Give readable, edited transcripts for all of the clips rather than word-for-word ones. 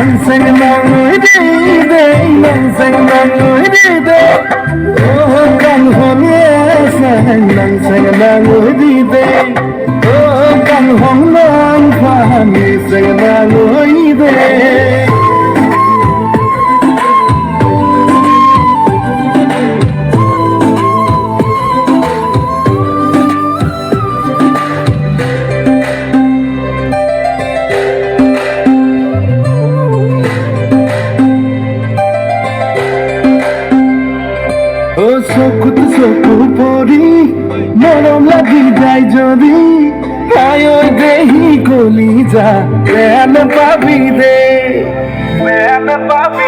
sang mang người đi đây nàng sang mang người đi đây oh càng hồn nhé sang mang người đi đây oh càng hồn mang pha mi sang mang người đây চকু পরি মরম লাগি যায় যদি আয় ওই দেহি গলি যা প্রেম পাবি দে প্রেম পাবি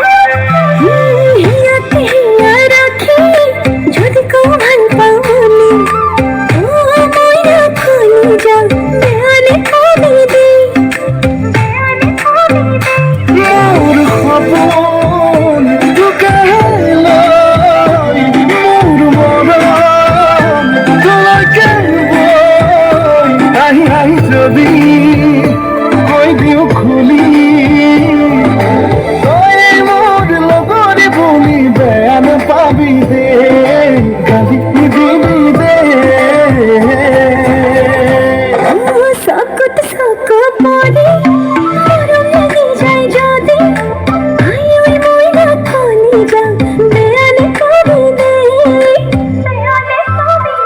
যদি কেউ ভাল পাওনি ও ময়রা খনি যা বেয়ানে কবি দে মোর খবর ঢুকাইল মোর মরম তোকে আহি আহি যদি কই দিও খুলি মোর লগরে বলি বেয়ান পাবি দে গালি দিবি দে সকত সক পরে মরম লাগি যায় যদি আয় ওই ময়রা খনি যা বেয়ানে কবি দে বেয়ানে কবি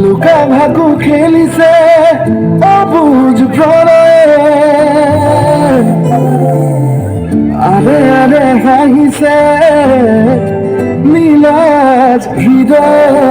লুকা ভাকু খেলিছে অবুজ প্ৰণয়ে আৰে আৰে হাঁহিছে নীলাজ হৃদয়